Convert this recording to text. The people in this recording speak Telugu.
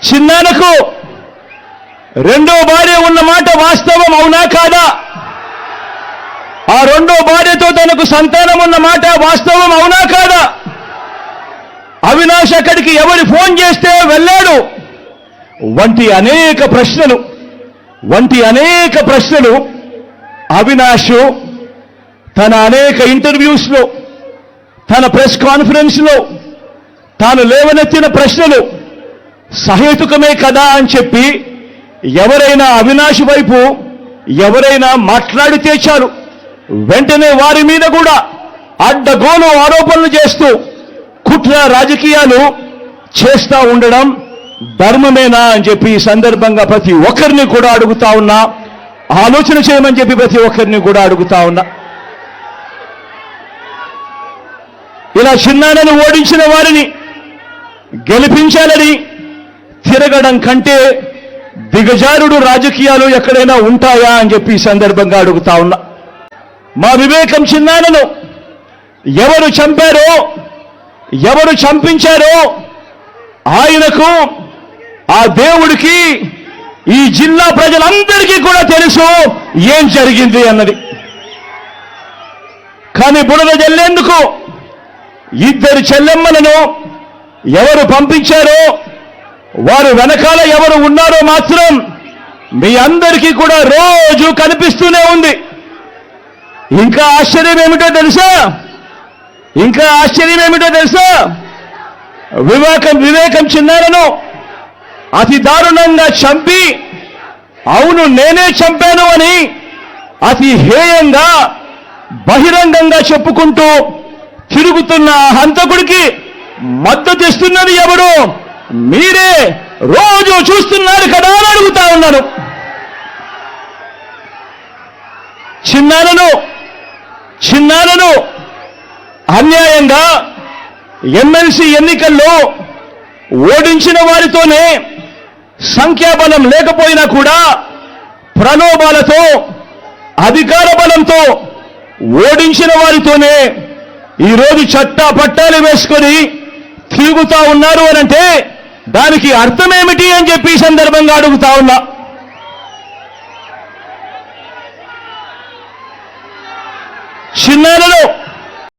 చిన్నానకు రెండో భార్య ఉన్న మాట వాస్తవం అవునా కాదా? ఆ రెండో భార్యతో తనకు సంతానం ఉన్న మాట వాస్తవం అవునా కాదా? అవినాష్ అక్కడికి ఎవరు ఫోన్ చేస్తే వెళ్ళాడు వంటి అనేక ప్రశ్నలు అవినాష్ తన అనేక ఇంటర్వ్యూస్లో, తన ప్రెస్ కాన్ఫరెన్స్లో తాను లేవనెత్తిన ప్రశ్నలు సహేతుకమే కదా అని చెప్పి ఎవరైనా అవినాష్ వైపు ఎవరైనా మాట్లాడితే చాలు వెంటనే వారి మీద కూడా అడ్డగోలు ఆరోపణలు చేస్తూ కుట్ర రాజకీయాలు చేస్తూ ఉండడం ధర్మమేనా అని చెప్పి ఈ సందర్భంగా ప్రతి ఒక్కరిని కూడా అడుగుతా ఉన్నా, ఆలోచన చేయమని చెప్పి ప్రతి ఒక్కరిని కూడా అడుగుతా ఉన్నా. ఇలా చిన్నానను ఓడించిన వారిని గెలిపించాలని తిరగడం కంటే దిగజారుడు రాజకీయాలు ఎక్కడైనా ఉంటాయా అని చెప్పి ఈ సందర్భంగా అడుగుతా ఉన్నా. మా వివేకం చిన్నానను ఎవరు చంపారో, ఎవరు చంపించారో ఆయనకు, ఆ దేవుడికి, ఈ జిల్లా ప్రజలందరికీ కూడా తెలుసు ఏం జరిగింది అన్నది. కానీ బురద జల్లేందుకు ఇద్దరు చెల్లెమ్మలను ఎవరు పంపించారో, వారు వెనకాల ఎవరు ఉన్నారో మాత్రం మీ అందరికీ కూడా రోజు కనిపిస్తూనే ఉంది. ఇంకా ఆశ్చర్యం ఏమిటో తెలుసా? వివేకం చిన్నారను అతి దారుణంగా చంపి, అవును నేనే చంపాను అని అతి హేయంగా బహిరంగంగా చెప్పుకుంటూ తిరుగుతున్న హంతకుడికి మద్దతు ఇస్తున్నది ఎవరు? మీరే రోజు చూస్తున్నారు కదా అని అడుగుతా ఉన్నాను. చిన్నానను అన్యాయంగా ఎమ్మెల్సీ ఎన్నికల్లో ఓడించిన వారితోనే, సంఖ్యాబలం లేకపోయినా కూడా ప్రలోభాలతో, అధికార బలంతో ఓడించిన వారితోనే ఈరోజు చట్టా పట్టాలు వేసుకొని తిరుగుతా ఉన్నారు అనంటే దానికి అర్థమేమిటి అని చెప్పి ఈ సందర్భంగా అడుగుతా ఉన్నా.